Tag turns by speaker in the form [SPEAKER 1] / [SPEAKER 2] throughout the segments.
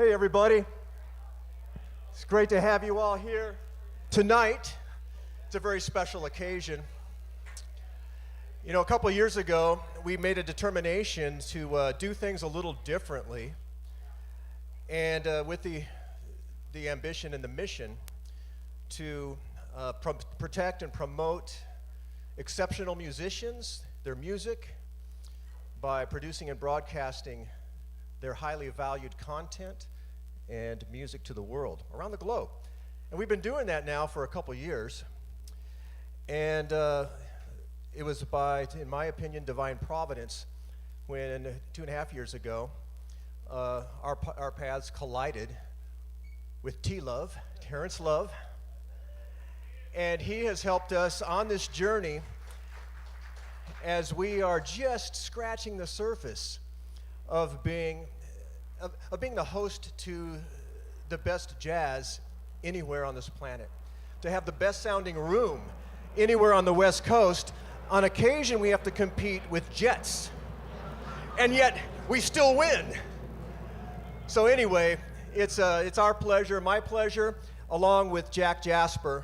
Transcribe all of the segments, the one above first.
[SPEAKER 1] Hey everybody, it's great to have you all here tonight. It's a very special occasion. You know, a couple of years ago, we made a determination to do things a little differently, and with the ambition and the mission to protect and promote exceptional musicians, their music, by producing and broadcasting their highly valued content and music to the world, around the globe. And we've been doing that now for a couple years. And it was by, in my opinion, divine providence when 2.5 years ago, our paths collided with T-Love, Terrence Love. And he has helped us on this journey as we are just scratching the surface of being the host to the best jazz anywhere on this planet, to have the best sounding room anywhere on the West Coast. On occasion, we have to compete with jets, and yet we still win. So anyway, it's our pleasure, my pleasure, along with Jack Jasper,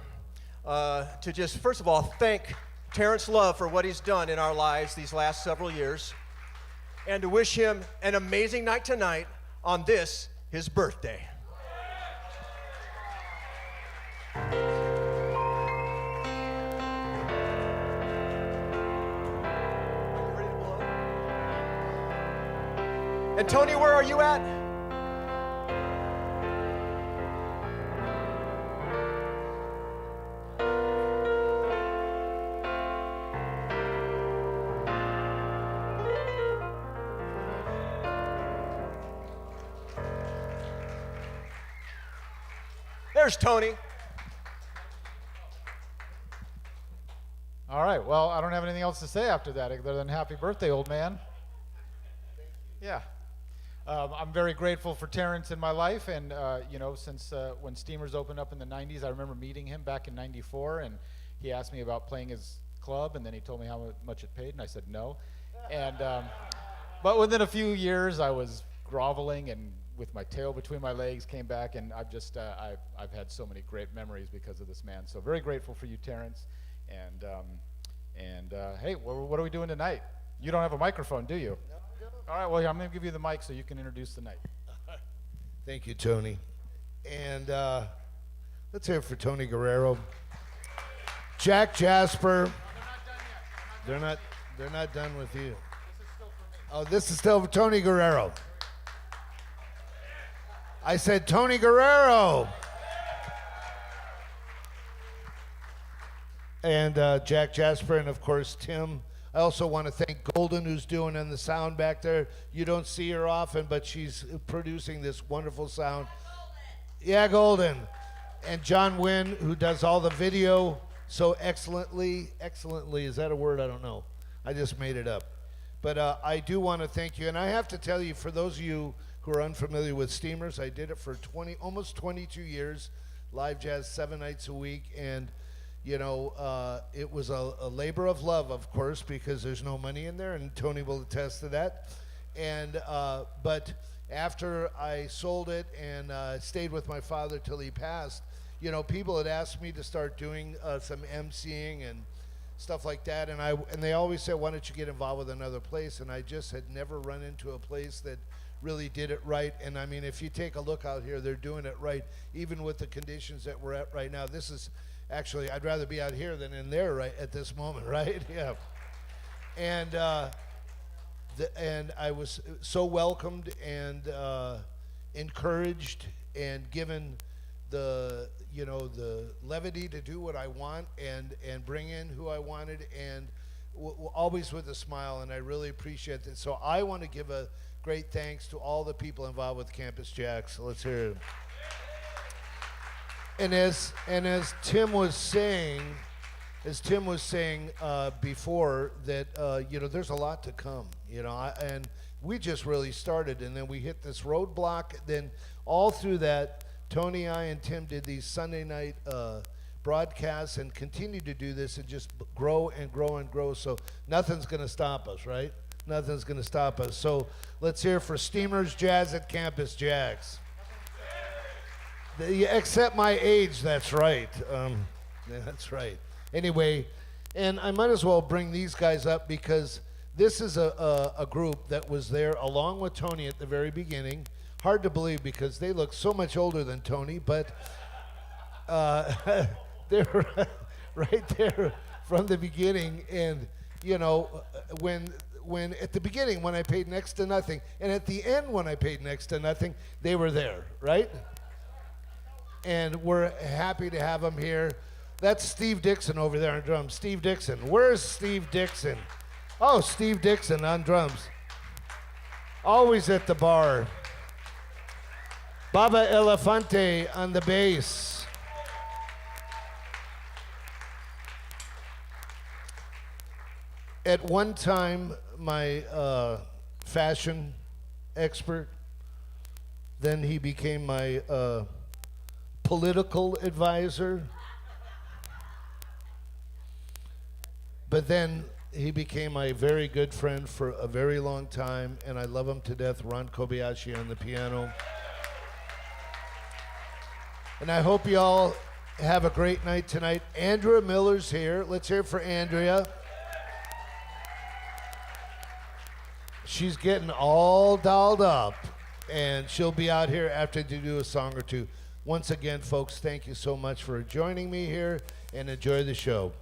[SPEAKER 1] to just first of all thank Terrence Love for what he's done in our lives these last several years, and to wish him an amazing night tonight on this, his birthday. And Tony, where are you at? There's Tony.
[SPEAKER 2] All right, well, I don't have anything else to say after that other than happy birthday, old man. Yeah. I'm very grateful for Terrence in my life, and you know, since when Steamers opened up in the 90s, I remember meeting him back in 94, and he asked me about playing his club, and then he told me how much it paid, and I said no. And but within a few years, I was groveling and with my tail between my legs, came back, and I've just I've had so many great memories because of this man. So very grateful for you, Terrence. And hey, what are we doing tonight? You don't have a microphone, do you?
[SPEAKER 3] No, I don't.
[SPEAKER 2] All right, well, I'm going to give you the mic so you can introduce the night.
[SPEAKER 3] Thank you, Tony. And let's hear it for Tony Guerrero. Jack Jasper. They're not done with you. Oh, this is still for Tony Guerrero. I said Tony Guerrero. And Jack Jasper, and of course Tim. I also want to thank Golden, who's doing on the sound back there. You don't see her often, but she's producing this wonderful sound. Yeah, Golden. And John Wynn, who does all the video so excellently. Excellently, is that a word? I don't know. I just made it up. But I do want to thank you. And I have to tell you, for those of you who are unfamiliar with Steamers, I did it for almost 22 years, live jazz 7 nights a week. And you know, it was a labor of love, of course, because there's no money in there, and Tony will attest to that. And but after I sold it and stayed with my father till he passed, you know, people had asked me to start doing some emceeing and stuff like that, and they always said, why don't you get involved with another place? And I just had never run into a place that really did it right. And I mean, if you take a look out here, they're doing it right, even with the conditions that we're at right now. This is actually, I'd rather be out here than in there right at this moment, right? Yeah. And and I was so welcomed and encouraged and given the, you know, the levity to do what I want and bring in who I wanted, and always with a smile, and I really appreciate that. So I want to give a great thanks to all the people involved with Campus JAX. So let's hear it. And as Tim was saying, before, that you know, there's a lot to come. You know, and we just really started, and then we hit this roadblock. Then all through that, Tony, I, and Tim did these Sunday night broadcasts and continue to do this and just grow and grow and grow. So nothing's going to stop us, right? Nothing's going to stop us. So let's hear for Steamers Jazz at Campus JAX. Except my age, that's right. Yeah, that's right. Anyway, and I might as well bring these guys up because this is a group that was there along with Tony at the very beginning. Hard to believe because they look so much older than Tony, but they're right there from the beginning. And, you know, when at the beginning when I paid next to nothing, and at the end when I paid next to nothing, they were there, right? And we're happy to have them here. That's Steve Dixon over there on drums. Steve Dixon. Where's Steve Dixon? Oh, Steve Dixon on drums. Always at the bar. Baba Elefante on the bass. At one time, my fashion expert, then he became my political advisor. But then he became my very good friend for a very long time, and I love him to death. Ron Kobayashi on the piano. And I hope you all have a great night tonight. Andrea Miller's here. Let's hear it for Andrea. She's getting all dolled up, and she'll be out here after to do a song or two. Once again, folks, thank you so much for joining me here, and enjoy the show.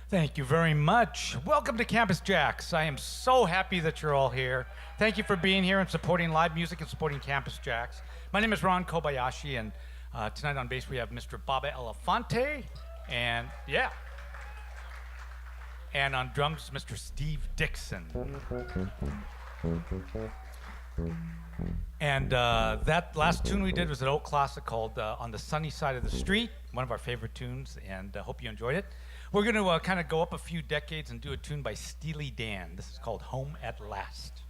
[SPEAKER 4] Thank you very much. Welcome to Campus JAX. I am so happy that you're all here. Thank you for being here and supporting live music and supporting Campus JAX. My name is Ron Kobayashi, and Tonight on bass we have Mr. Baba Elefante, and yeah. And on drums, Mr. Steve Dixon. And that last tune we did was an old classic called On the Sunny Side of the Street, one of our favorite tunes, and hope you enjoyed it. We're going to kind of go up a few decades and do a tune by Steely Dan. This is called Home at Last.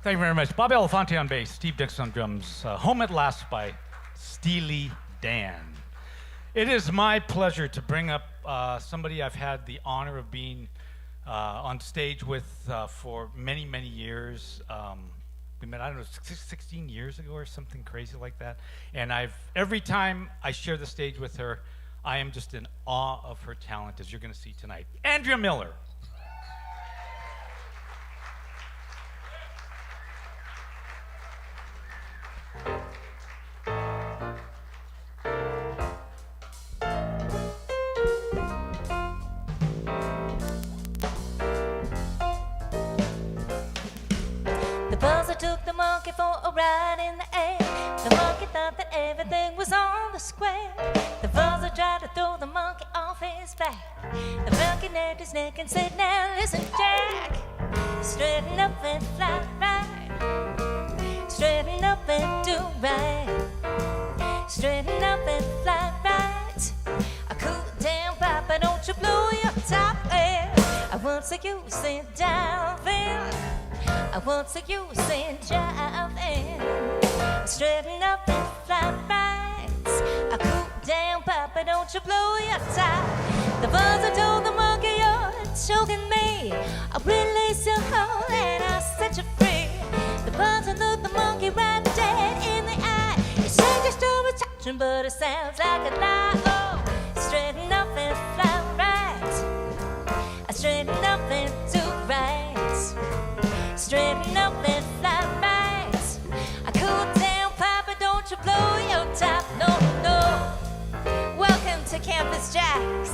[SPEAKER 4] Thank you very much. Bob Elefante on bass, Steve Dixon on drums. Home at Last by Steely Dan. It is my pleasure to bring up somebody I've had the honor of being on stage with for many, many years. We met, I don't know, 16 years ago or something crazy like that. And every time I share the stage with her, I am just in awe of her talent, as you're going to see tonight. Andrea Miller.
[SPEAKER 5] The buzzer took the monkey for a ride in the air. The monkey thought that everything was on the square. The buzzer tried to throw the monkey off his back. The monkey nabbed his neck and said, "Now listen, Jack, straighten up and fly right. Straighten up and do right. Straighten up and fly right. Cool down, Papa, don't you blow your top there. I won't say you sit down there. I won't say you sit down there. Straighten up and fly right. Cool down, Papa, don't you blow your top. The buzzer told the monkey, "You're choking me. I release your hold and I'll set you free." The buzzer looked the monkey right dead in the eye. He said your story's touching, but it sounds like a lie. Oh, straighten up and fly right. Straighten up and do right. Straighten up and fly right. Cool down, Papa, don't you blow your top. No, no. Welcome to Campus JAX.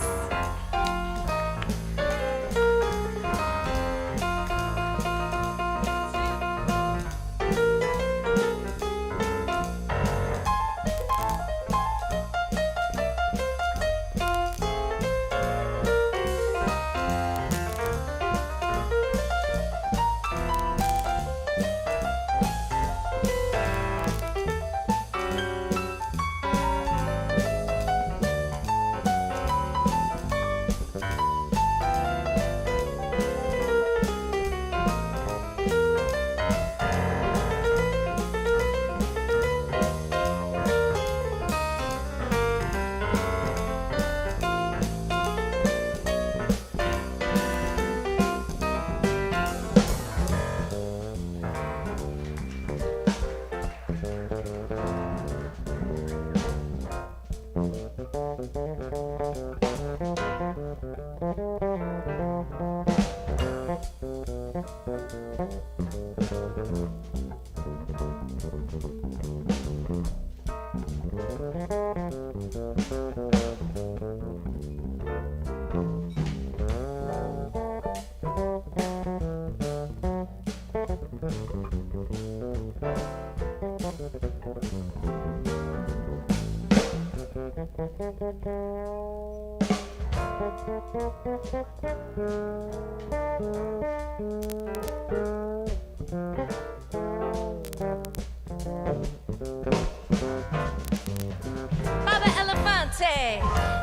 [SPEAKER 5] Baba Elefante,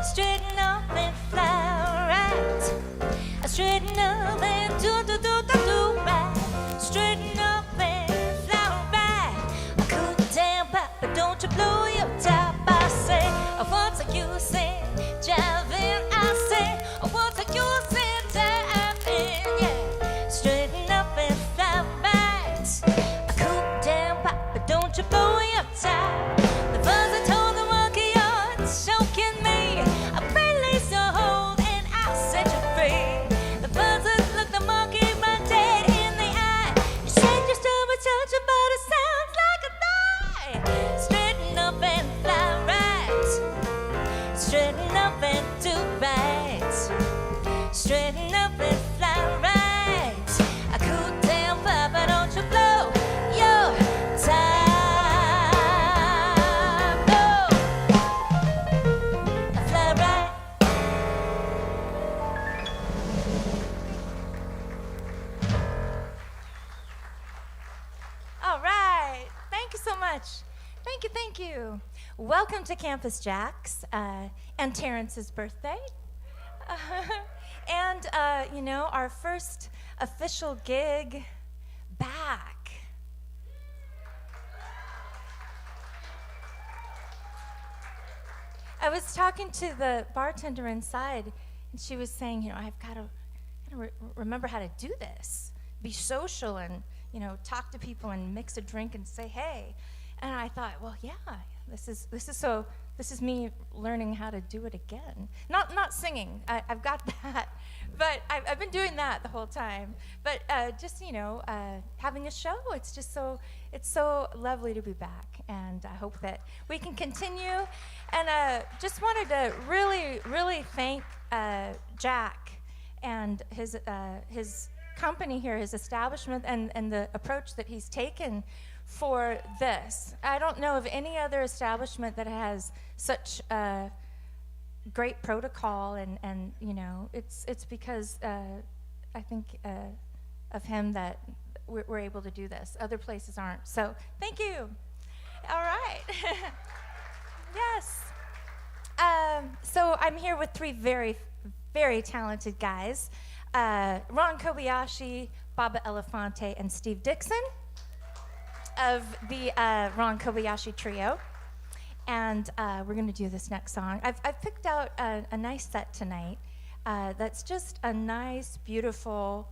[SPEAKER 5] straighten up and fly right. Straighten up and do right. Straighten up and fly right. Cool down, Papa, don't you blow your top. I say, once you say, driving, I say, once you say, driving, yeah. Straighten up and fly right. Cool down, Papa, don't you blow your top. The buzzer told the monkey, "You're choking me. I release your hold and I'll set you free." The buzzer looked the monkey right dead in the eye. You said your story touching, but it sounds like a lie. Straighten up and fly right. Straighten up and do right. Straighten up and fly right. Cool down, Papa, don't you blow your top. All right. Thank you so much. Thank you. Welcome to Campus JAX and Terrence's birthday. And, our first official gig back. I was talking to the bartender inside, and she was saying, you know, I've got to remember how to do this, be social, and you know, talk to people and mix a drink and say hey. And I thought, well, yeah, this is me learning how to do it again. Not singing, I've got that, but I've been doing that the whole time. But just, you know, having a show, it's so lovely to be back, and I hope that we can continue. And just wanted to really thank Jack and his company here, his establishment, and the approach that he's taken for this. I don't know of any other establishment that has such great protocol, and you know, it's because I think of him that we're able to do this. Other places aren't. So thank you. All right. Yes. So I'm here with three very, very talented guys. Ron Kobayashi, Baba Elefante, and Steve Dixon of the Ron Kobayashi Trio. And we're going to do this next song. I've picked out a nice set tonight that's just a nice, beautiful,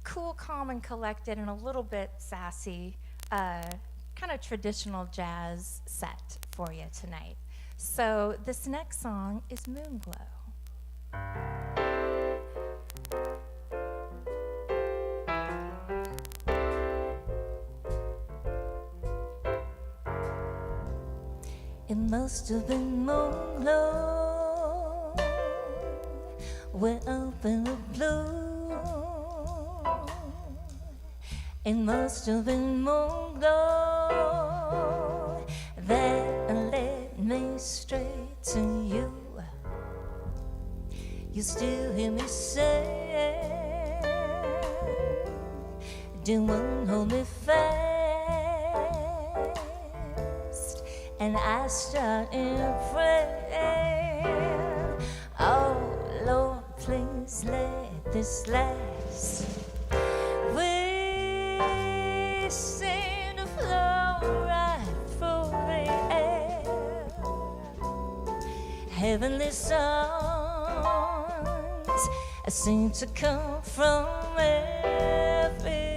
[SPEAKER 5] cool, calm, and collected, and a little bit sassy, kind of traditional jazz set for you tonight. So this next song is Moonglow. It must have been Moonglow, way up in the blue. It must have been Moonglow that led me straight to you. You still hear me say, do one hold me fast, and I start in prayer. Oh Lord, please let this last. We seem to flow right through the air. Heavenly songs seem to come from everywhere.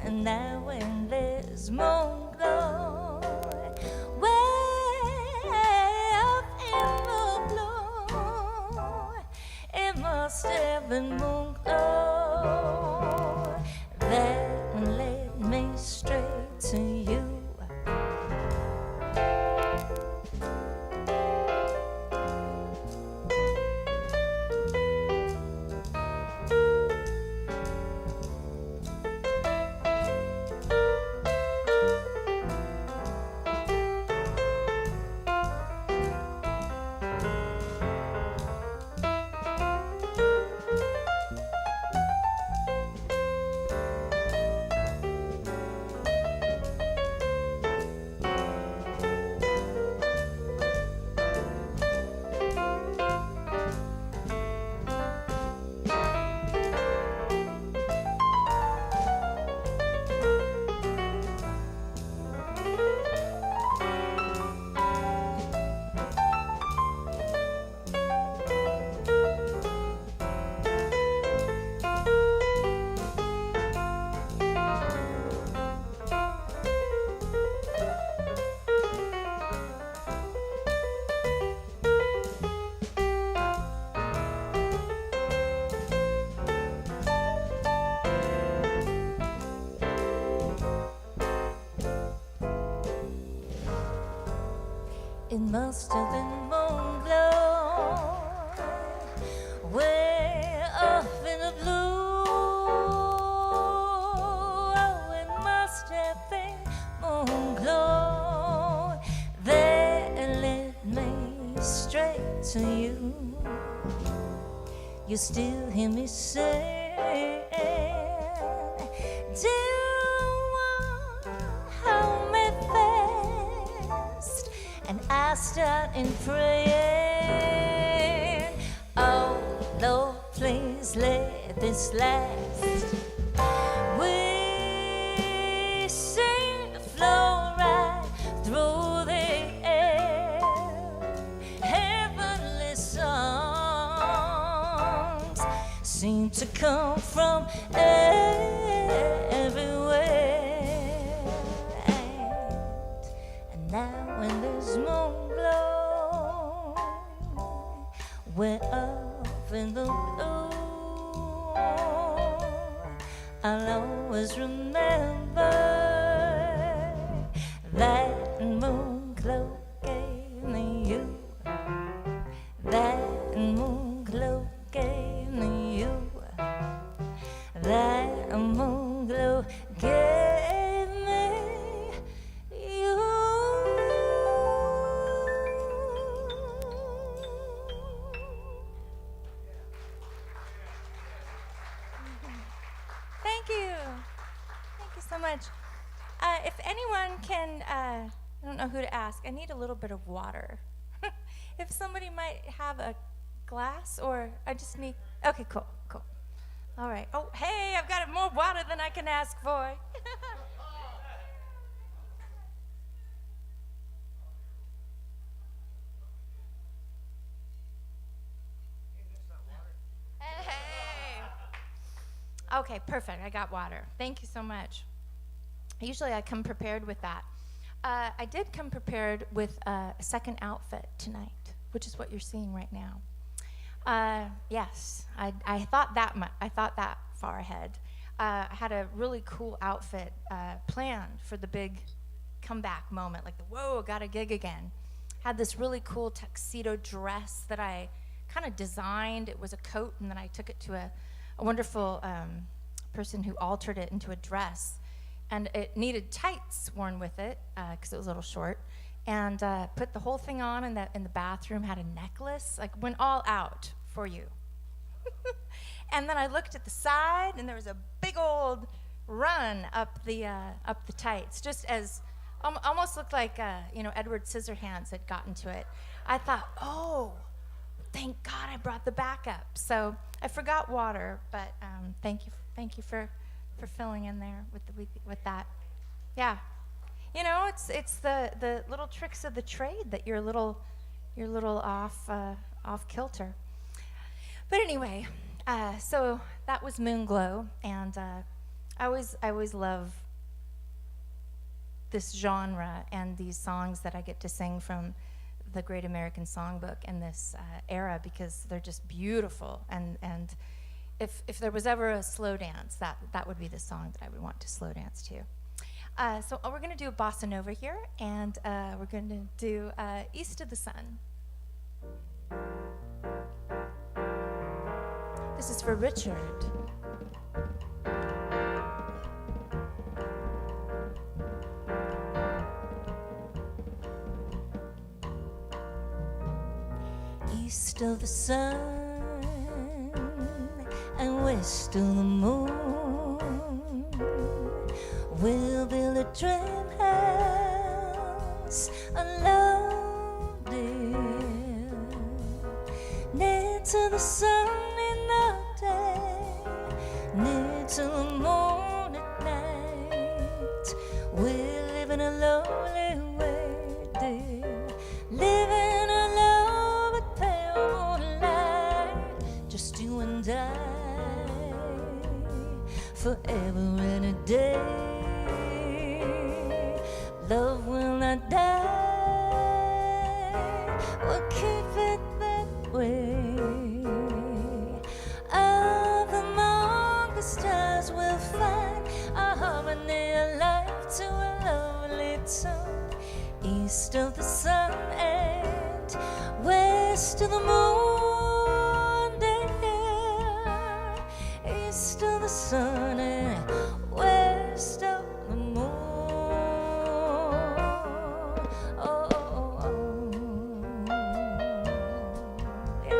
[SPEAKER 5] And now when there's Moonglow, way up in the blue, it must have been Moonglow that led me straight to you. It must have been Moonglow, way up in the blue. Oh, it must have been Moonglow that led me straight to you. You still hear me say, do one hold me fast, and I start in praying. Oh Lord, please let this last. We seem to flow right seem to come from everywhere. And now when there's moon glow, we're up in the blue, I'll always remember that moon glow gave me you. That moon glow gave me you. That moon glow gave me you. Thank you. Thank you so much. If anyone can, I don't know who to ask. I need a little bit of water. If somebody might have a glass, or I just need, okay, cool. All right. Oh, hey, I've got more water than I can ask for. Hey. Okay, perfect. I got water. Thank you so much. Usually I come prepared with that. I did come prepared with a second outfit tonight, which is what you're seeing right now. Yes, I thought that far ahead. I had a really cool outfit planned for the big comeback moment, like the whoa, got a gig again. Had this really cool tuxedo dress that I kind of designed. It was a coat, and then I took it to a wonderful person who altered it into a dress. And it needed tights worn with it because it was a little short. And put the whole thing on in the bathroom, had a necklace, like went all out for you. And then I looked at the side, and there was a big old run up the tights, just as almost looked like Edward Scissorhands had gotten to it. I thought, oh, thank God I brought the backup. So I forgot water, but thank you for filling in there with that. Yeah, it's the little tricks of the trade that you're a little off kilter. But anyway, so that was Moonglow, and I always love this genre and these songs that I get to sing from the Great American Songbook in this era, because they're just beautiful. And if there was ever a slow dance, that would be the song that I would want to slow dance to. So we're going to do a bossa nova here, and we're going to do East of the Sun. This is for Richard. East of the sun and west of the moon, we'll build a dream house alone, dear, near to the sun in the day, near to the moon at night. We're living a lonely way, dear, living a love with pale moonlight, just you and I, forever and a day. Love will not die, we'll keep it that way. Up among the stars we'll find a harmony, a life to a lovely tune. East of the sun and west of the moon, dear. East of the sun and west of the moon. Oh, oh, oh. Yeah.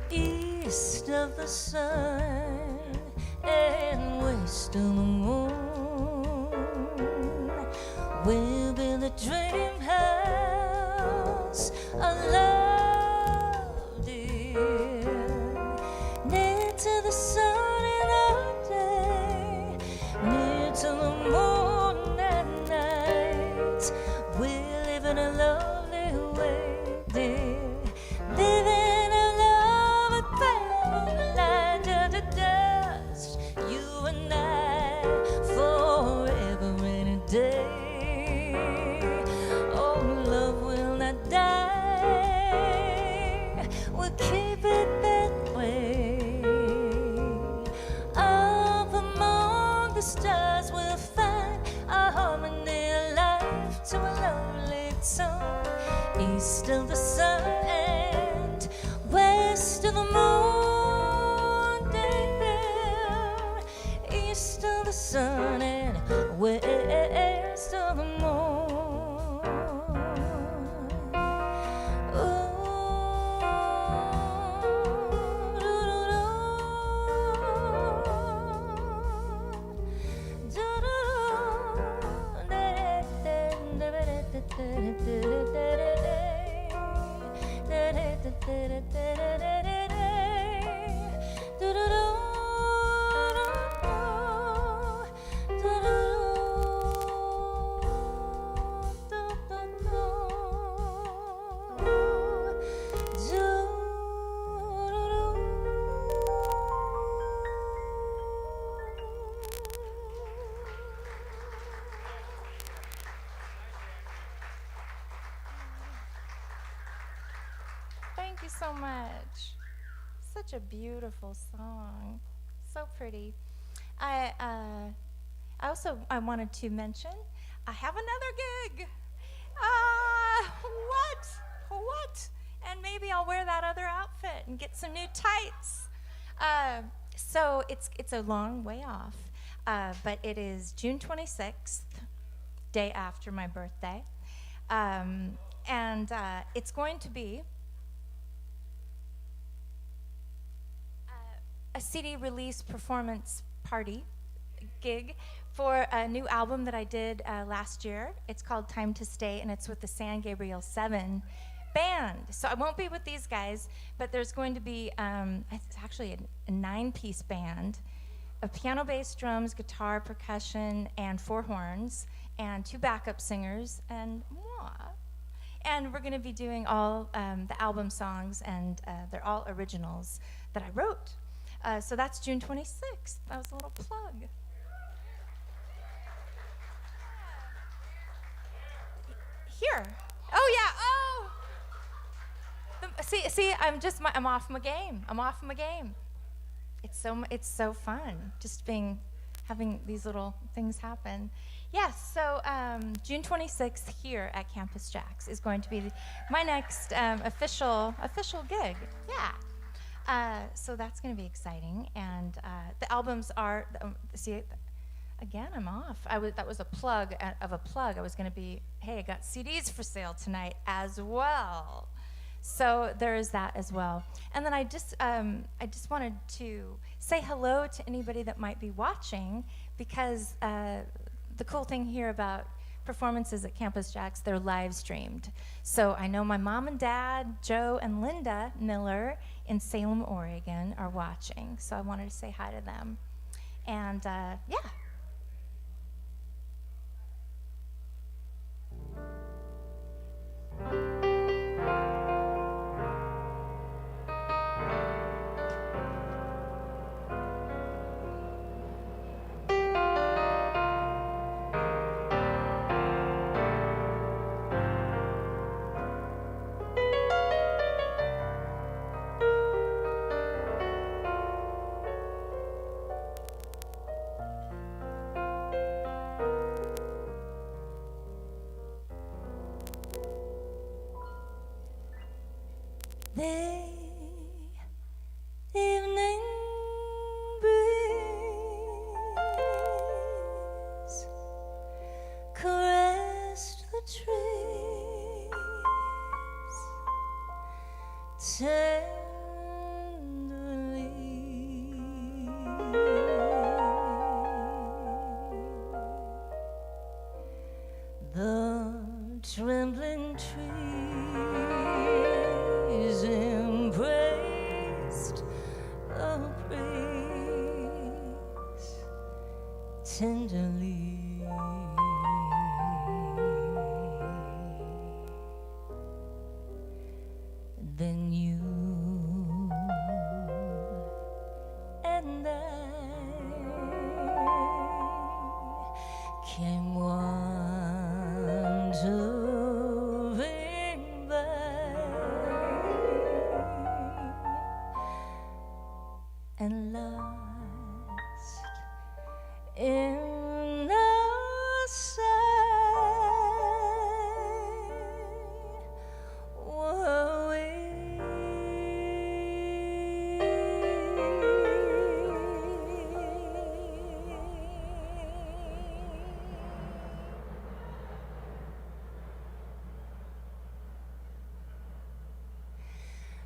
[SPEAKER 5] East of the sun and west of the moon will be the dream house of love, dear. Near to the sun in the day, near to the moon at night. We live in a lovely way, dear. Living a love at land under dust. You and I forever and a day. Oh, love will not die. We'll keep it that way. Up among the stars we'll find a harmony of life to a lovely tune. East of the sun and west of the moon, dear. East of the sun and west of the moon. Thank you so much. Such a beautiful song. So pretty. I wanted to mention I have another gig. What? And maybe I'll wear that other outfit and get some new tights. So it's a long way off, but it is June 26th, day after my birthday, and it's going to be a CD release performance party gig for a new album that I did last year. It's called Time to Stay, and it's with the San Gabriel 7 band. So I won't be with these guys, but there's going to be it's actually a 9-piece band of piano, bass, drums, guitar, percussion, and 4 horns, and 2 backup singers, and moi. And we're going to be doing all the album songs, and they're all originals that I wrote. So that's June 26th. That was a little plug. Here. Oh, yeah. Oh. See, I'm off my game. It's so fun just having these little things happen. Yes, so June 26th here at Campus JAX is going to be my next official gig. Yeah. So that's going to be exciting, and the albums are. Again, I'm off. That was a plug of a plug. I was going to be, hey, I got CDs for sale tonight as well. So there is that as well. And then I just wanted to say hello to anybody that might be watching, because the cool thing here about performances at Campus JAX, they're live streamed. So I know my mom and dad, Joe and Linda Miller in Salem, Oregon, are watching. So I wanted to say hi to them. And yeah. The evening breeze caressed the trees tenderly. The trembling trees embraced the breeze tenderly. Then you and I came wandering by, and lost in the sight were we.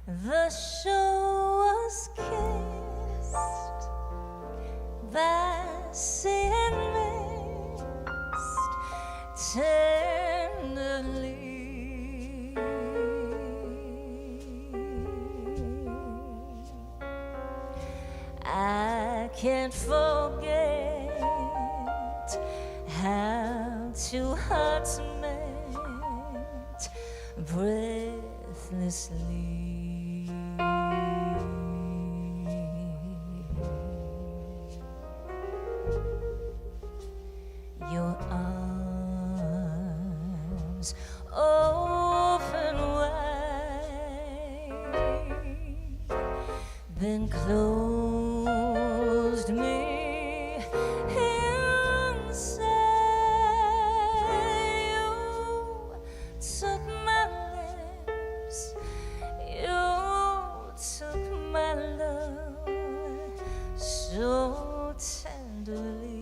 [SPEAKER 5] The shore was kissed by sea and mist tenderly. I can't forget how two hearts met breathlessly. Your arms open wide, then closed me inside. You took my lips, you took my love so tenderly.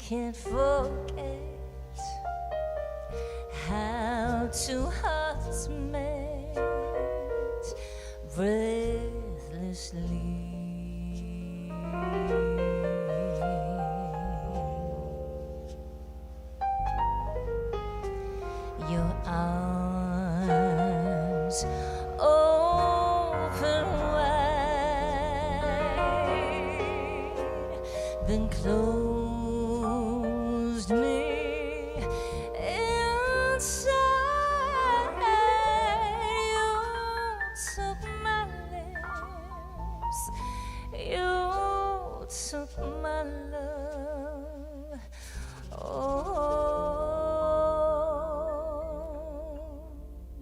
[SPEAKER 5] can't forget how two hearts met breathlessly. Your arms open wide, then closed me inside. You took my lips, you took my love. Oh,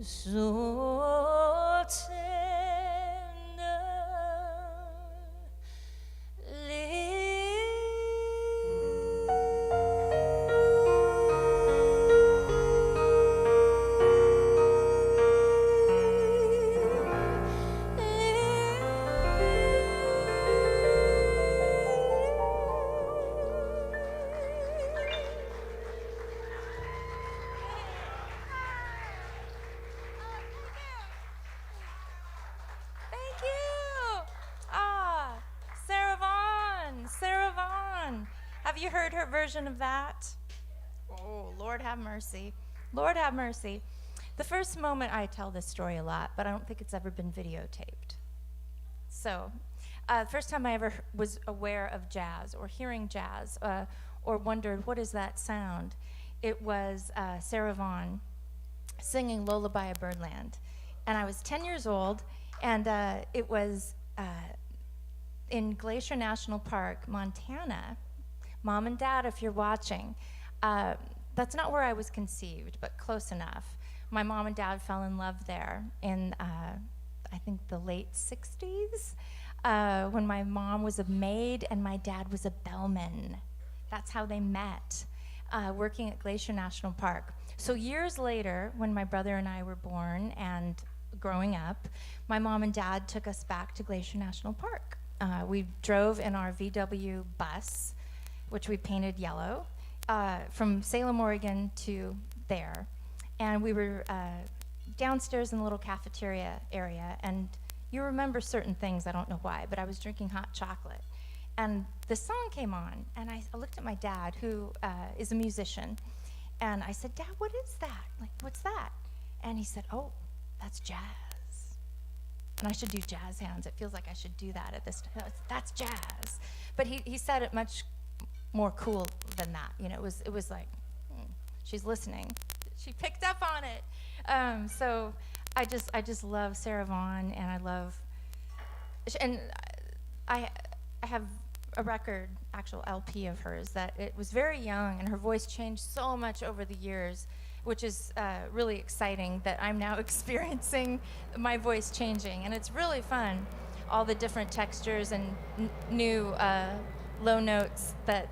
[SPEAKER 5] so thank you. Ah, Sarah Vaughan. Sarah Vaughan. Have you heard her version of that? Oh, Lord have mercy. Lord have mercy. The first moment, I tell this story a lot, but I don't think it's ever been videotaped. So, the first time I ever was aware of jazz or hearing jazz or wondered, what is that sound? It was Sarah Vaughan singing Lullaby of Birdland. And I was 10 years old, and it was in Glacier National Park, Montana. Mom and Dad, if you're watching, that's not where I was conceived, but close enough. My mom and dad fell in love there in, I think, the late 60s, when my mom was a maid and my dad was a bellman. That's how they met, working at Glacier National Park. So years later, when my brother and I were born and growing up, my mom and dad took us back to Glacier National Park. We drove in our VW bus, which we painted yellow, from Salem, Oregon to there. And we were downstairs in the little cafeteria area, and you remember certain things, I don't know why, but I was drinking hot chocolate. And the song came on, and I looked at my dad, who is a musician, and I said, Dad, what is that? Like, what's that? And he said, oh, that's jazz. And I should do jazz hands. It feels like I should do that at this time. That's jazz. But he said it much more cool than that. You know, it was like, she's listening. She picked up on it. So I just love Sarah Vaughan, and I have a record, actual LP of hers, that it was very young, and her voice changed so much over the years, which is really exciting that I'm now experiencing my voice changing, and it's really fun, all the different textures and new low notes that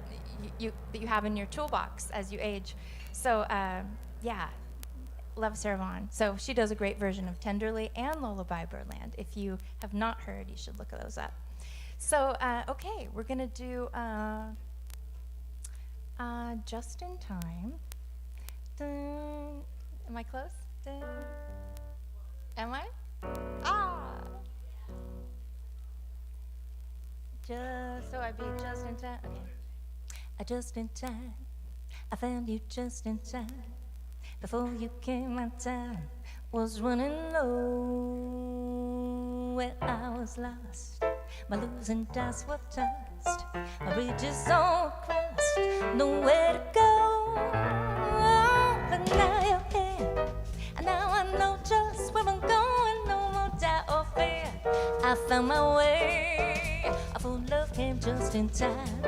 [SPEAKER 5] you have in your toolbox as you age. So yeah, love Sarah Vaughan. So she does a great version of Tenderly and Lullaby Birdland. If you have not heard, you should look those up. So, okay, we're gonna do Just in Time. Dun. Am I close? Dun. Am I? Ah! So I'd be just in time. Okay. Just in time. I found you just in time. Before you came, my time was running low. When I was lost, my losing dice were tossed, my bridges all crossed, nowhere to go. But now you're here, and now I know just where I'm going. No more doubt or fear. I found my way. A full love came just in time.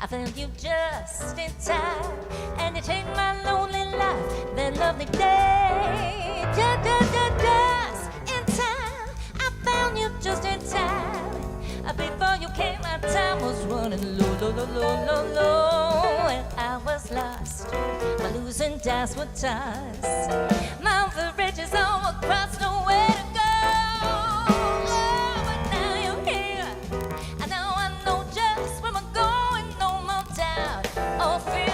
[SPEAKER 5] I found you just in time, and you changed my lonely life that lovely day. Just in time, I found you just in time. Before you came, my time was running low, low, low, low, low, low. And I was lost, my losing dice were tossed. My bridges all across, nowhere to go. Oh, but now you're here, and now I know just where I'm going. No more doubt or fear.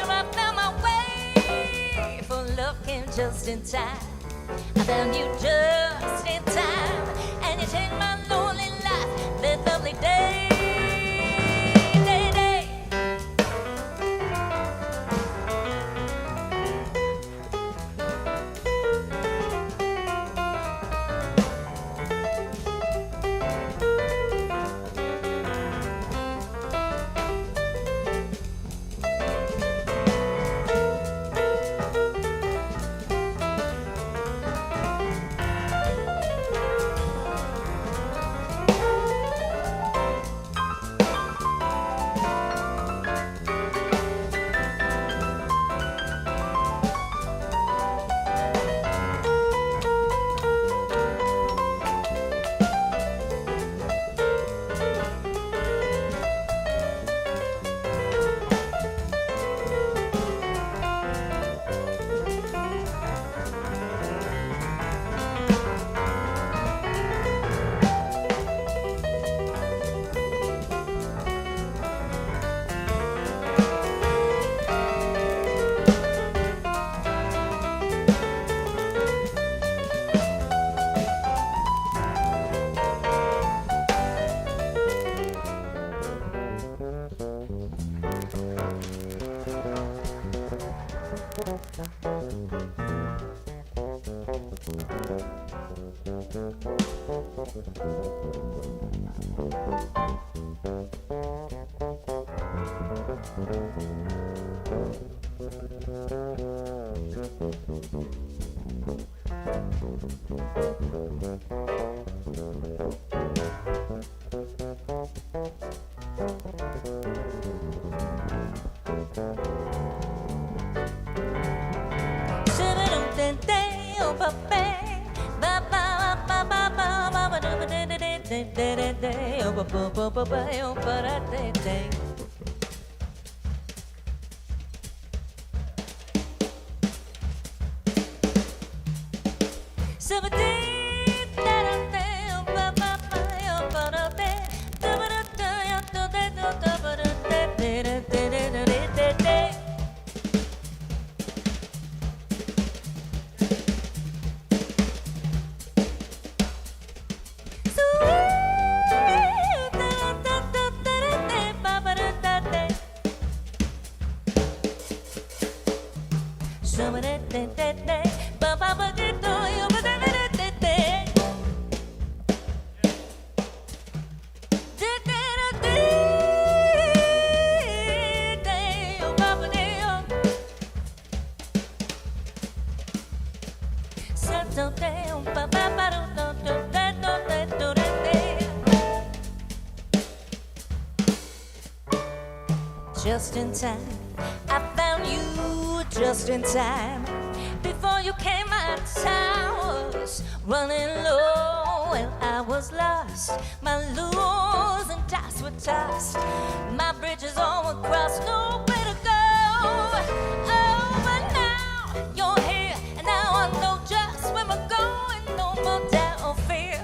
[SPEAKER 5] just in time. I found you just in time, and you changed my lonely life that lovely day. Just in time, I found you just in time. Before you came out, I was running low and I was lost. My lures and dice were tossed. My bridges all were crossed, nowhere to go. Oh, but now you're here, and now I know just where we're going. No more doubt or fear.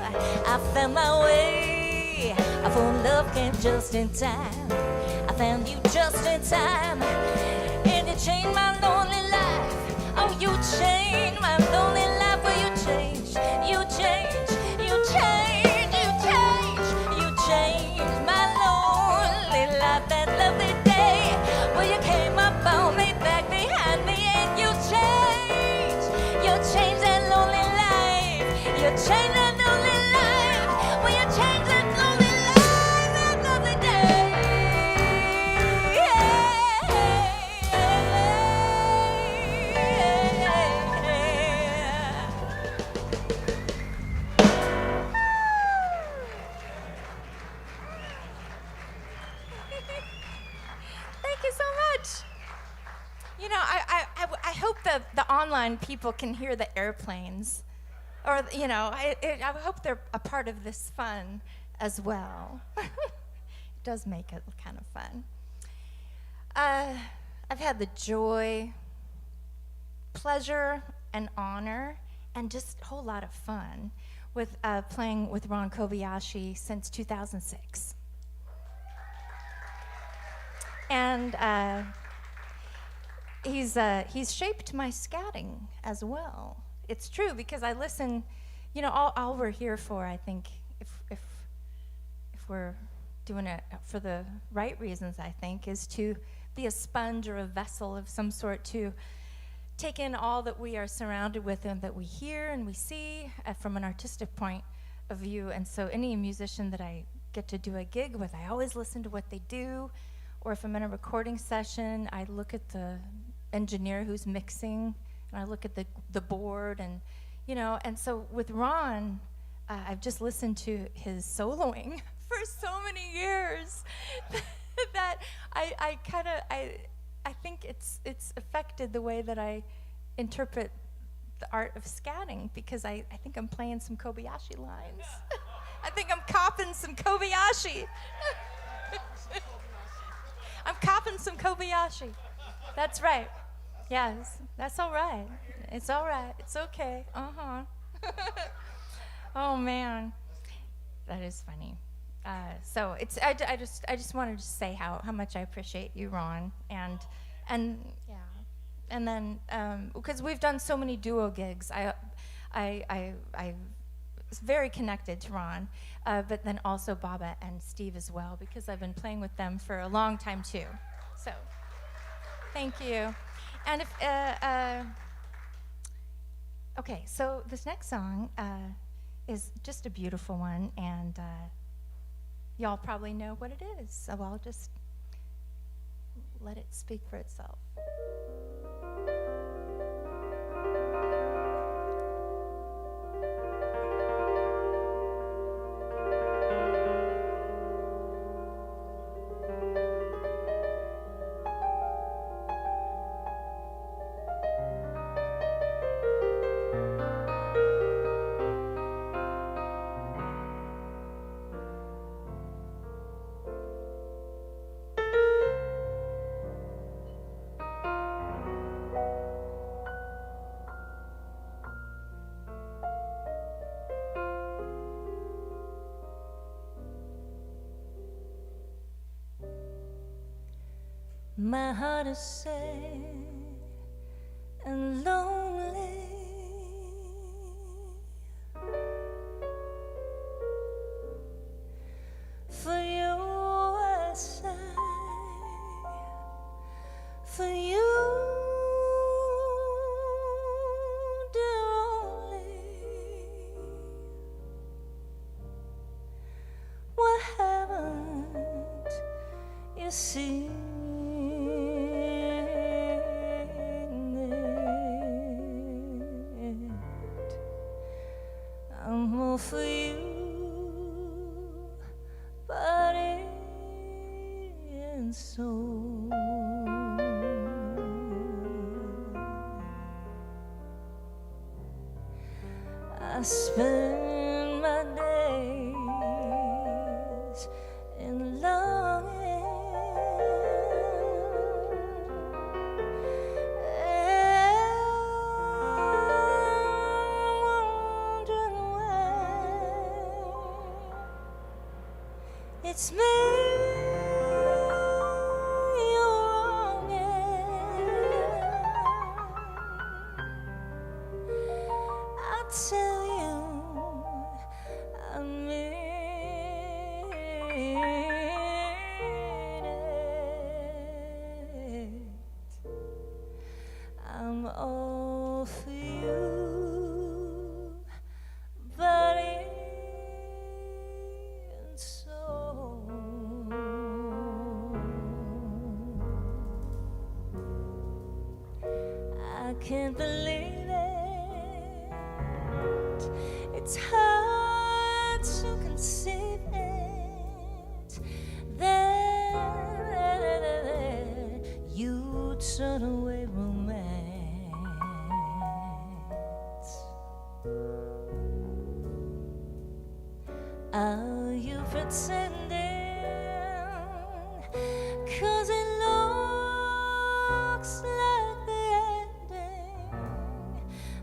[SPEAKER 5] I found my way. I found love came just in time. I found you just in time, and you changed my lonely life. Oh, you changed my lonely life. Well, you changed, you changed, you changed, you changed, you changed my lonely life. That lovely day when you came up on me, back behind me, and you changed that lonely life. You changed that lonely life. Well, you changed that lonely life. That lovely day.
[SPEAKER 6] Thank you so much. You know, I hope the online people can hear the airplanes. Or, you know, I hope they're a part of this fun as well. It does make it kind of fun. I've had the joy, pleasure, and honor, and just a whole lot of fun with playing with Ron Kobayashi since 2006. And he's shaped my scatting as well. It's true because I listen, you know, all we're here for, I think, if we're doing it for the right reasons, I think, is to be a sponge or a vessel of some sort to take in all that we are surrounded with and that we hear and we see from an artistic point of view. And so any musician that I get to do a gig with, I always listen to what they do. Or if I'm in a recording session, I look at the engineer who's mixing, and I look at the board, and you know. And so with Ron, I've just listened to his soloing for so many years that I think it's affected the way that I interpret the art of scatting, because I think I'm playing some Kobayashi lines. I think I'm copping some Kobayashi. I'm copping some Kobayashi. That's right. Yes, that's all right. It's all right. It's okay. Uh-huh. Oh, man. That is funny. So it's I just wanted to say how much I appreciate you, Ron, and yeah, and then because we've done so many duo gigs, I was very connected to Ron, but then also Baba and Steve as well, because I've been playing with them for a long time too. So thank you. And if okay, so this next song is just a beautiful one, and y'all probably know what it is, so I'll just let it speak for itself. My heart is sad and lonely. For you I sigh, for you, dear only. What haven't you seen? I'm all for you, body and soul. I spend my days in longing. It's me you're wronging. I'll tell you I mean it. I'm all for you, body and soul. I can't believe it. It's hard to conceive it. That you turn away romance. Are you pretending? 'Cause it looks like the ending.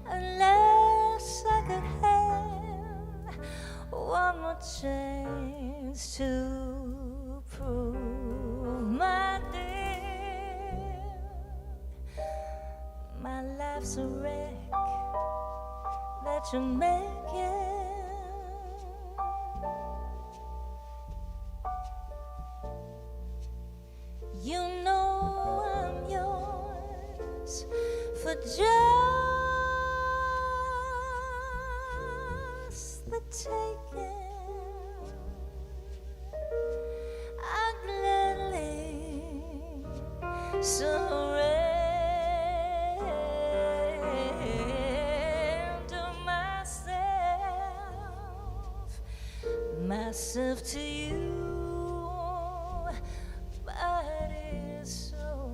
[SPEAKER 6] Unless I could have one more chance to prove, my dear,
[SPEAKER 5] My life's a wreck that you're making. You know I'm yours for just the taking. I gladly surrender myself to you, but it's so.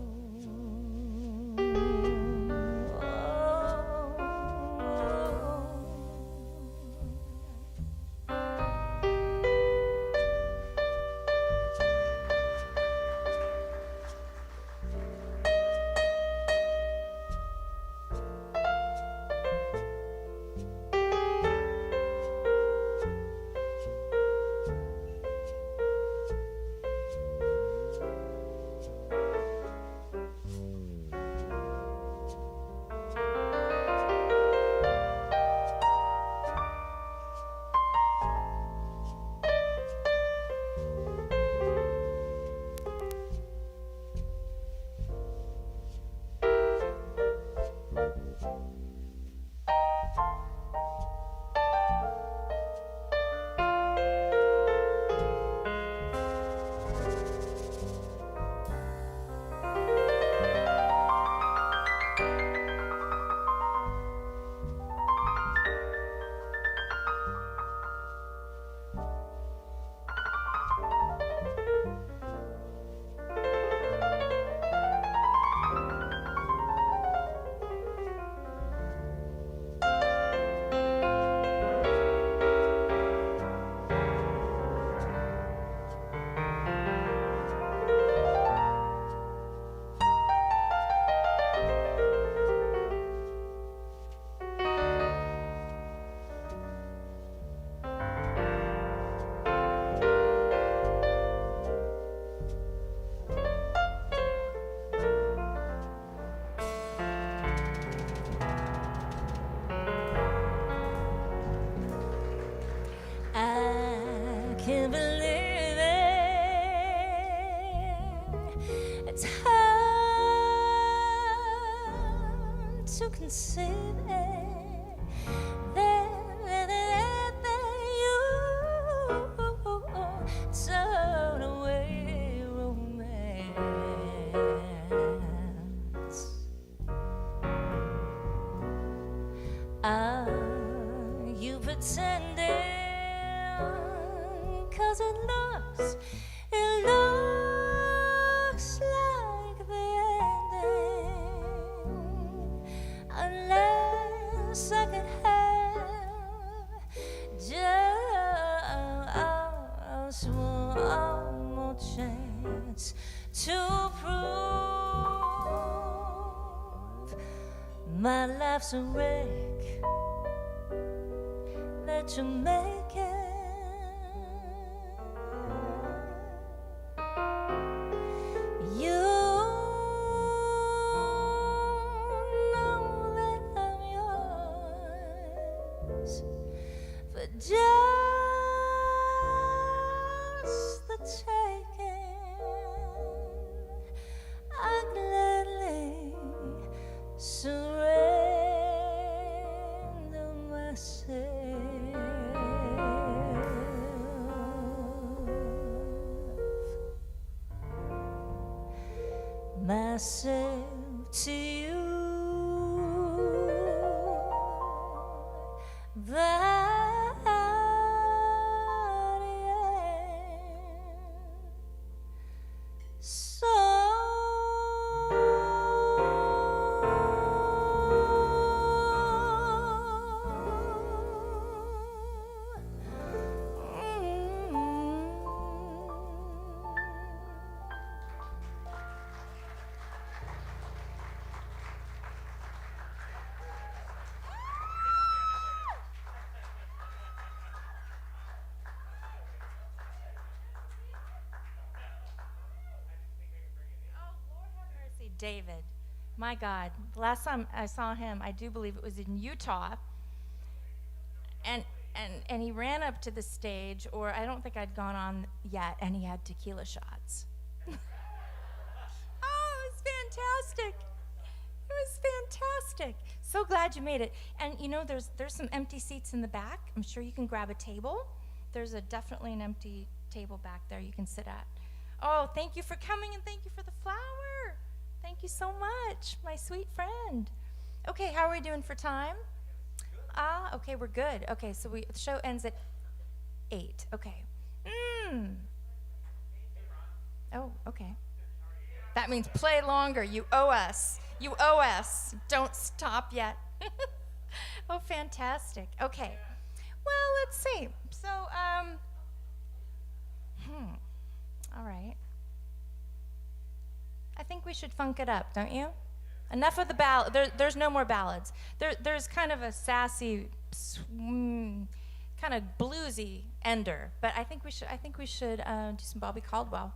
[SPEAKER 5] Can't believe it. It's hard to conceive it. That you turn away romance. Are you pretending? 'Cause it looks like the ending. Unless I could have just one more chance to prove my life's a wreck that you're making. Just the taking, I gladly surrender myself to you.
[SPEAKER 6] David, My God. The last time I saw him, I do believe it was in Utah. And he ran up to the stage, or I don't think I'd gone on yet, and he had tequila shots. Oh, it was fantastic. It was fantastic. So glad you made it. And you know, there's some empty seats in the back. I'm sure you can grab a table. There's definitely an empty table back there you can sit at. Oh, thank you for coming, and thank you for the flower. Thank you so much, my sweet friend. Okay, how are we doing for time? Okay, we're good. Okay, so the show ends at 8. Okay. Oh, okay. That means play longer. You owe us. You owe us. Don't stop yet. Oh, fantastic. Okay. Well, let's see. So, all right. I think we should funk it up, don't you? Enough of the ballad. There's no more ballads. There's kind of a sassy, kind of bluesy ender, but I think we should do some Bobby Caldwell.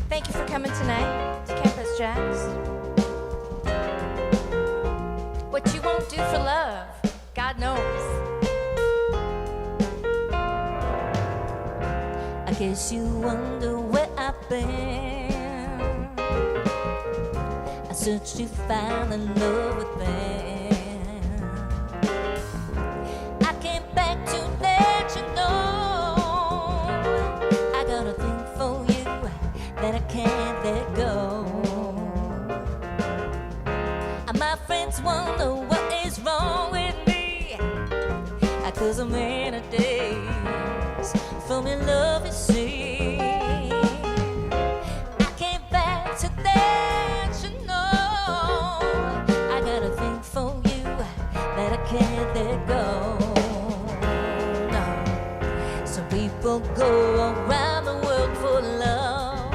[SPEAKER 6] Thank you for coming tonight to Campus JAX. What you won't do for love, God knows. I guess you wonder where I've been. I searched to find the love within. I came back to let you know I got a thing for you that I can't let go. My friends wonder what is wrong with me, 'cause I'm in a daze from your love, you see. I came back to let you know I got a thing for you that I can't let go. No. Some people go around the world for love,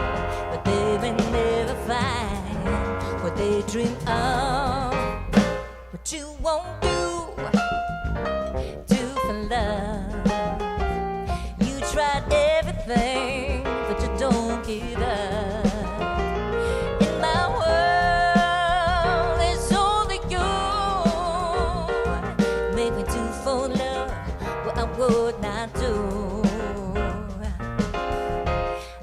[SPEAKER 6] but they may never find what they dream of. What you won't do for love. You tried everything, but you don't give up. In my world, it's only you. Make me do for love what I would not do.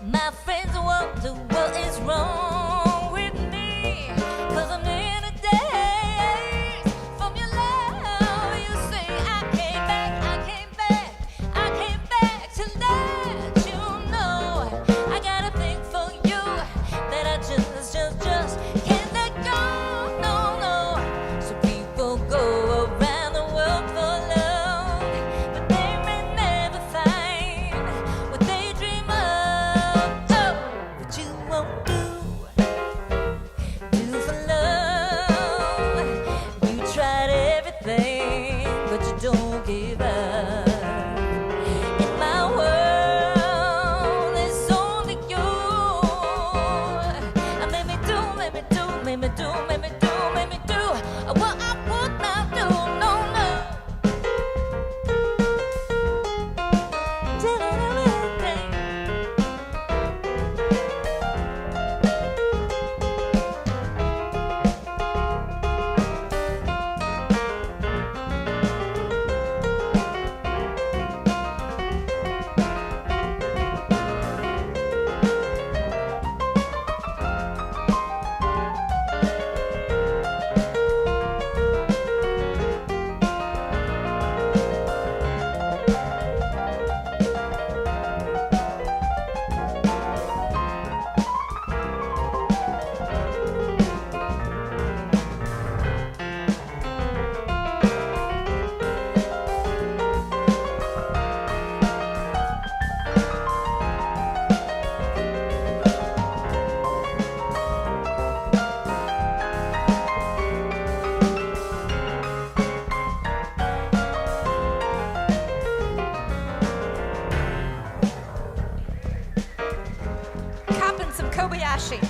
[SPEAKER 6] My friends wonder what is wrong with me, 'cause I'm in a daze from your love. You say I came back to let you know I got a thing for you that I just can't let go. No. So people go around the world for love, but they may never find what they dream of. Oh, but you won't do for love. You tried everything, but you don't give up. In my world, it's only you. Make me do what I would not do. No. Copping some Kobayashi.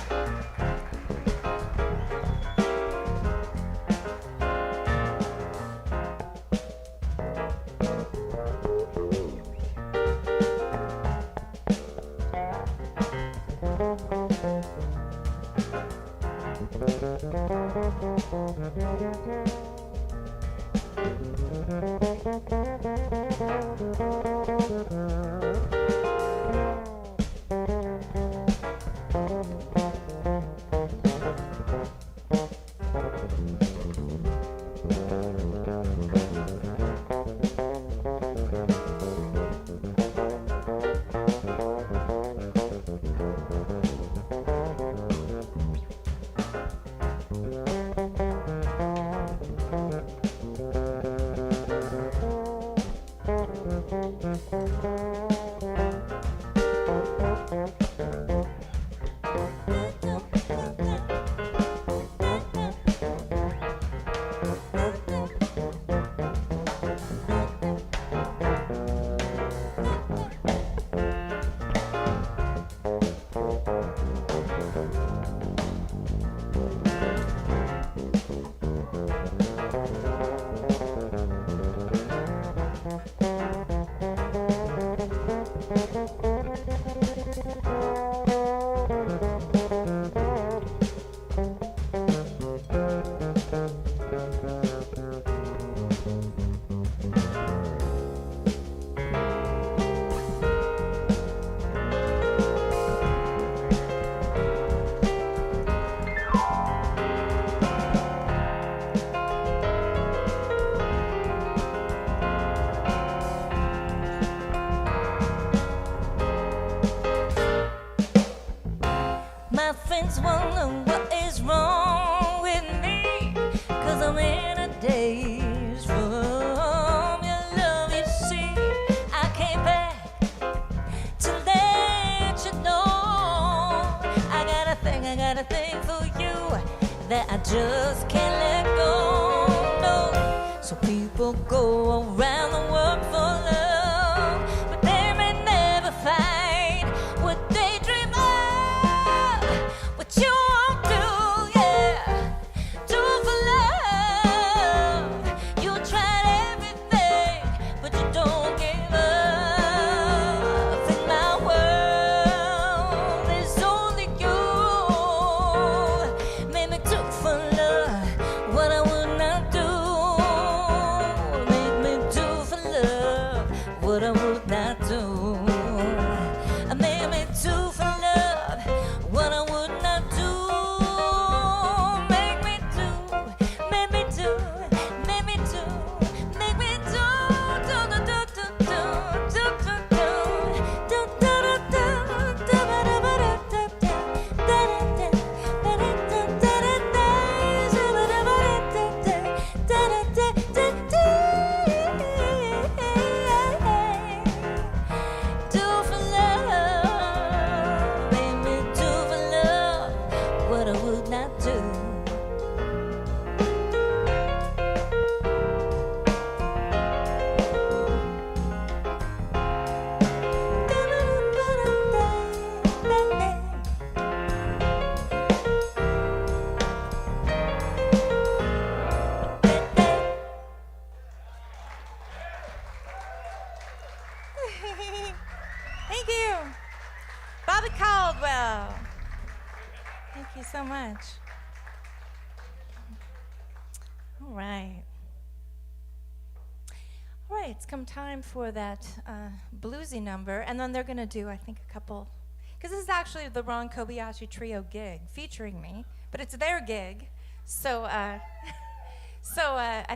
[SPEAKER 5] My friends wonder what is wrong with me, 'cause I'm in a daze from your love, you see. I came back to let you know I got a thing for you that I just can't let go, no. So people go around the world for love, but they may never find what they dream of. What you won't do, yeah, do for love. You tried everything, but you don't give up. In my world, there's only you. Made me do for love what I would not do. Make me do for love what I would not do. Made me do for love what I would not do. Make me do, make me do, make me do, make me do, do do do do do do do do do do do do for love, make me do for love what I would not do. Thank you, Bobby Caldwell. Thank you so much. All right. All right, it's come time for that bluesy number, and then they're going to do, I think, a couple, because this is actually the Ron Kobayashi Trio gig featuring me, but it's their gig, so I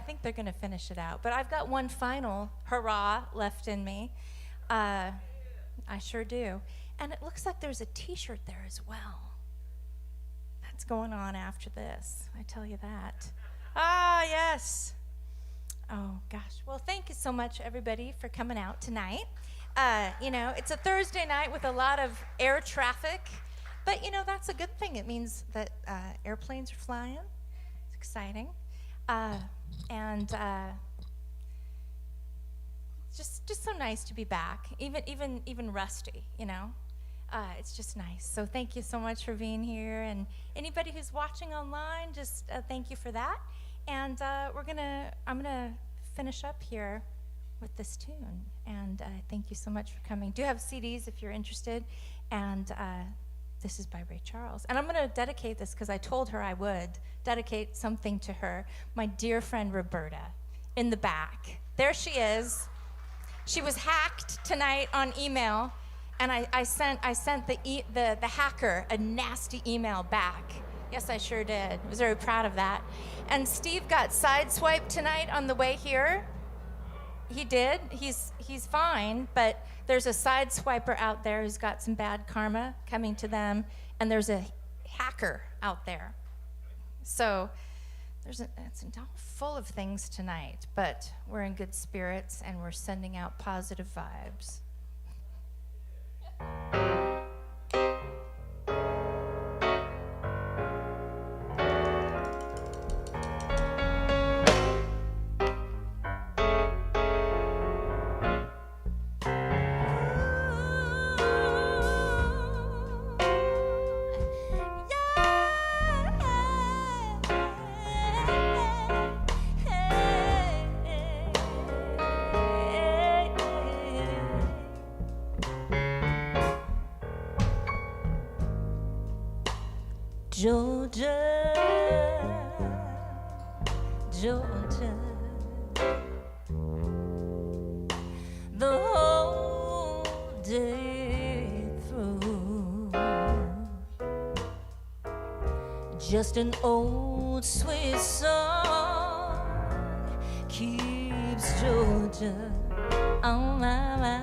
[SPEAKER 5] think they're going to finish it out. But I've got one final hurrah left in me. I sure do. And it looks like there's a T-shirt there as well. That's going on after this, I tell you that. Ah, yes. Oh, gosh. Well, thank you so much, everybody, for coming out tonight. You know, it's a Thursday night with a lot of air traffic, but, you know, that's a good thing. It means that airplanes are flying. It's exciting. And just so nice to be back, even rusty, you know. It's just nice. So thank you so much for being here, and anybody who's watching online, just thank you for that. And I'm gonna finish up here with this tune. And thank you so much for coming. Do have CDs if you're interested, and
[SPEAKER 6] This is by Ray Charles. And I'm going to dedicate this because I told her I would dedicate something to her, my dear friend Roberta, in the back. There she is. She was hacked tonight on email, and I sent the hacker a nasty email back. Yes, I sure did. I was very proud of that. And Steve got sideswiped tonight on the way here. He did. He's fine, but there's a sideswiper out there who's got some bad karma coming to them, and there's a hacker out there. So it's all full of things tonight, but we're in good spirits and we're sending out positive vibes. Georgia, Georgia, the whole day through, just an old sweet song keeps Georgia on my mind.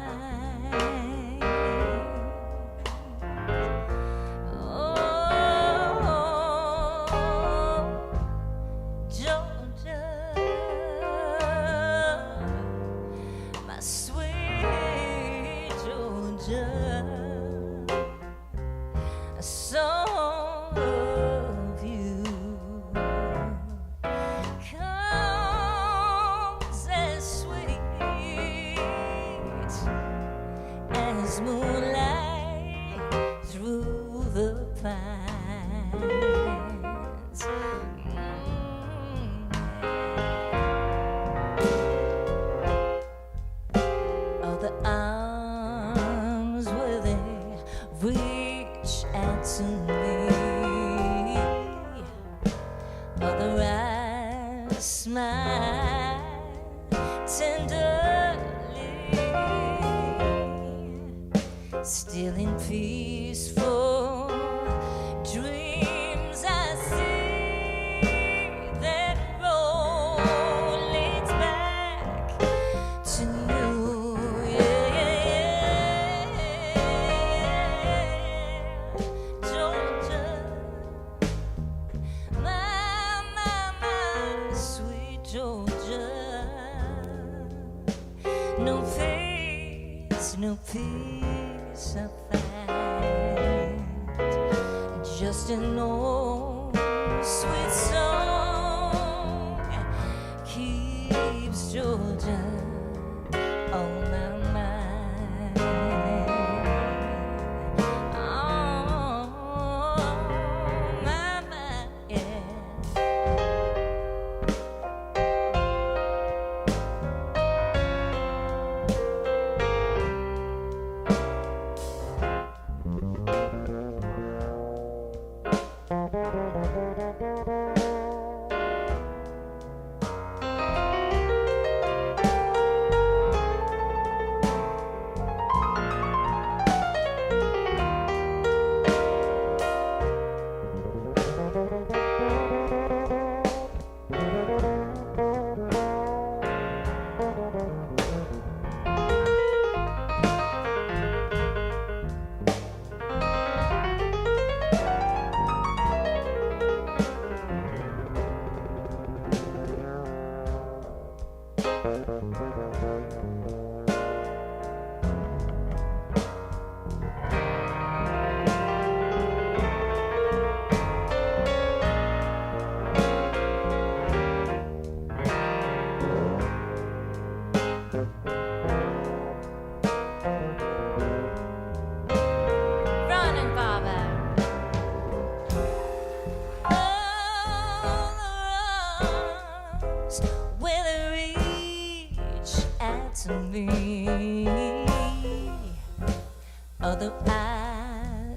[SPEAKER 6] Still in peaceful dreams I see that road leads back to you. Yeah. Georgia, my sweet Georgia. No peace, no peace I find, just an old sweet song keeps Georgia on my mind. On my mind, yeah.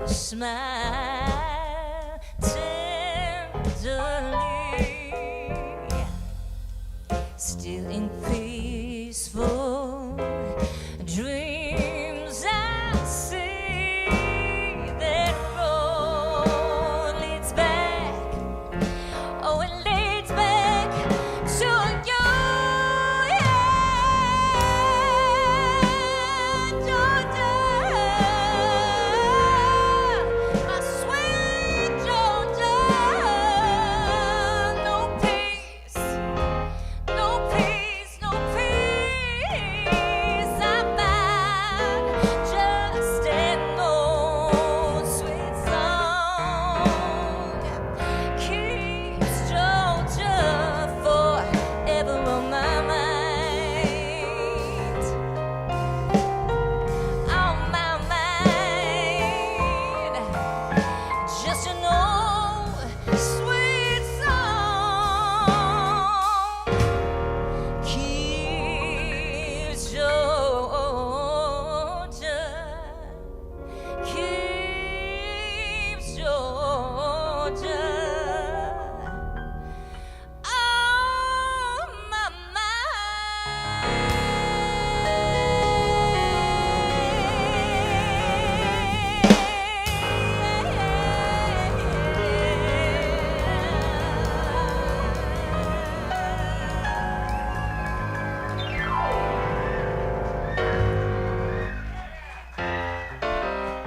[SPEAKER 5] smile tenderly, still in peaceful dreams I see that road leads back, oh it leads back to you, Georgia, my sweet Georgia. No peace, no peace, no peace I find, just an old sweet song keeps Georgia forever on my mind, on my mind. Just an old sweet song keeps Georgia, keeps Georgia on my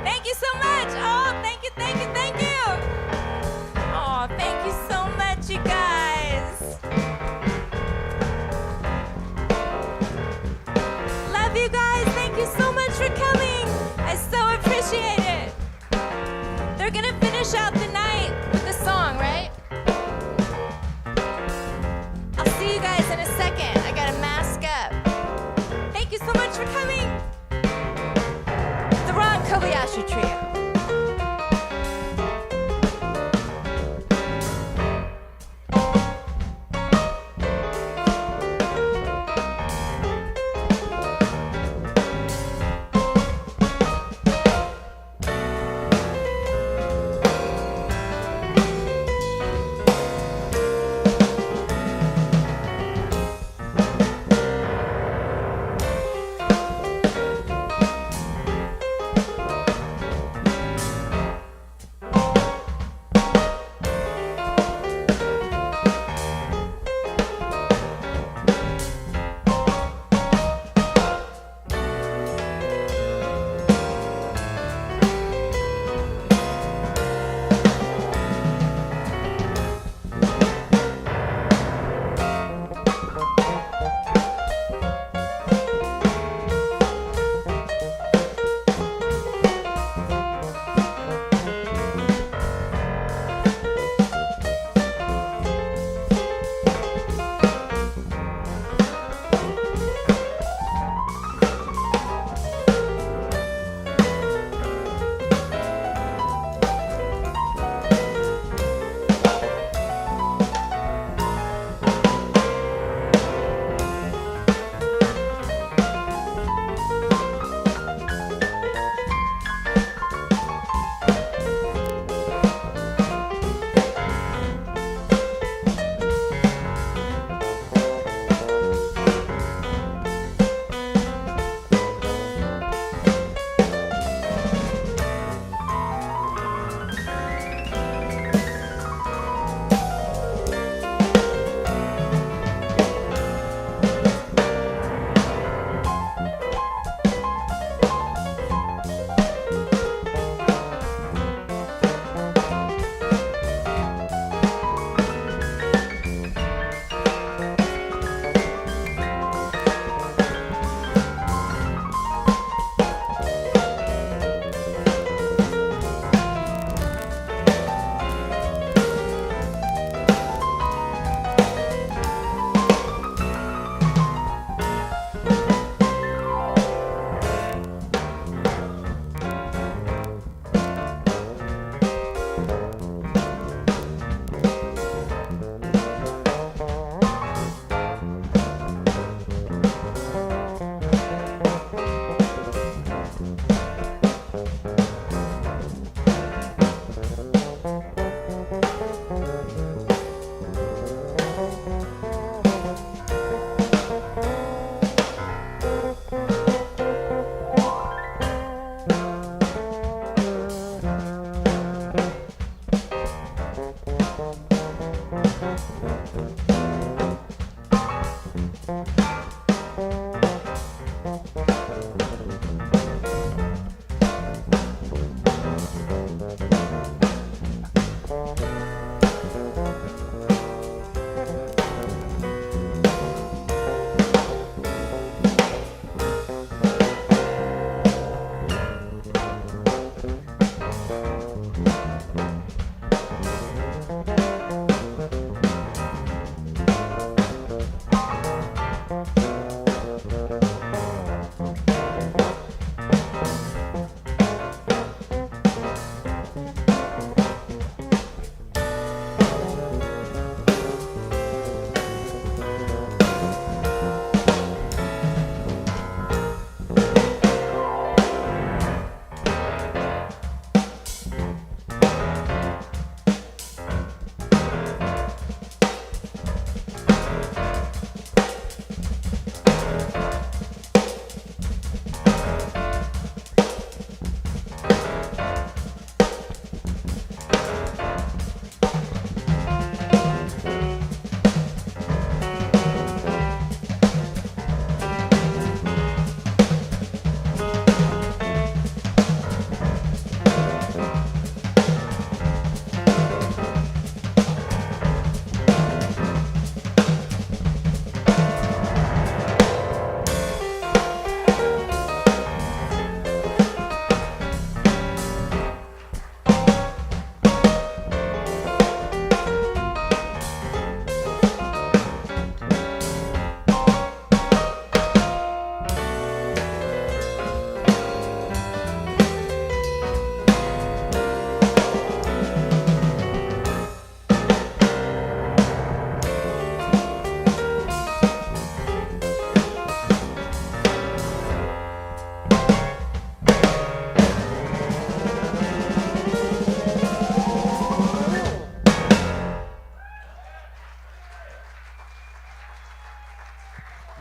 [SPEAKER 5] Thank you so much. Oh, thank you, thank you, thank you. Oh, thank you so much, you guys. Love you guys. Thank you so much for coming. I so appreciate it. They're gonna finish out the night with a song, right? I'll see you guys in a second. I gotta mask up. Thank you so much for coming. The Ron Kobayashi Trio.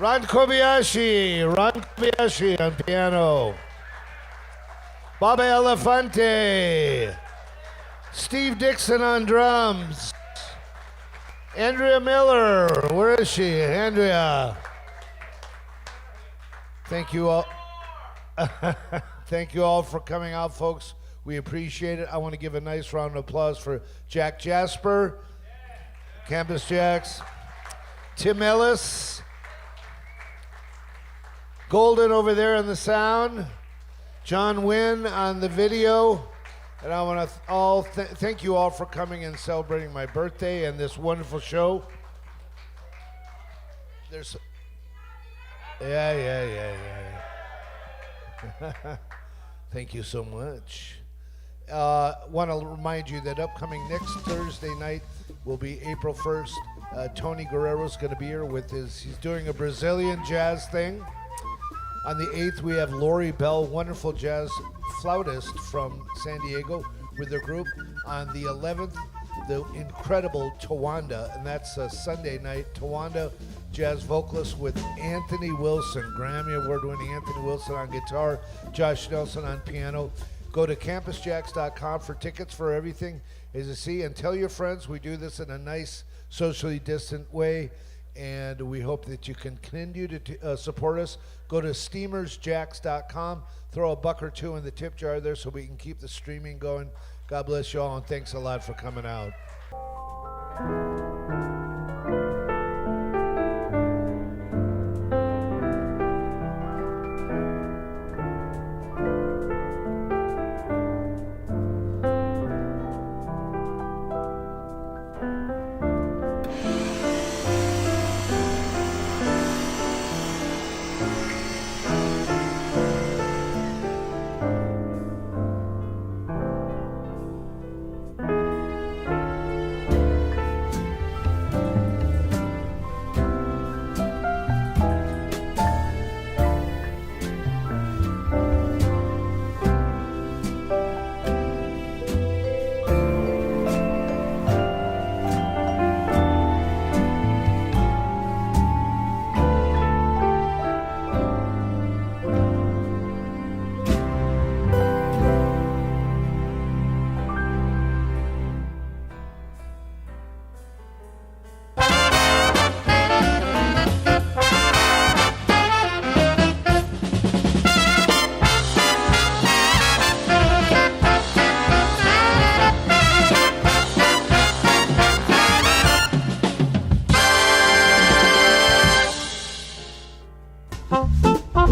[SPEAKER 3] Ron Kobayashi on piano. Bobby Elefante. Steve Dixon on drums. Andrea Miller, where is she? Andrea. Thank you all. Thank you all for coming out, folks. We appreciate it. I want to give a nice round of applause for Jack Jasper, Campus JAX, Tim Ellis, Golden over there on the sound, John Wynn on the video. And I want to thank you all for coming and celebrating my birthday and this wonderful show. There's, yeah. Thank you so much. Want to remind you that upcoming next Thursday night will be April 1st. Tony Guerrero's going to be here with he's doing a Brazilian jazz thing. On the 8th, we have Lori Bell, wonderful jazz flautist from San Diego with their group. On the 11th, the incredible Tawanda, and that's a Sunday night. Tawanda, jazz vocalist with Anthony Wilson, Grammy Award-winning Anthony Wilson on guitar, Josh Nelson on piano. Go to campusjax.com for tickets for everything. As you see, and tell your friends we do this in a nice, socially distant way, and we hope that you can continue to support us. Go to steamersjax.com, throw a buck or two in the tip jar there so we can keep the streaming going. God bless you all, and thanks a lot for coming out.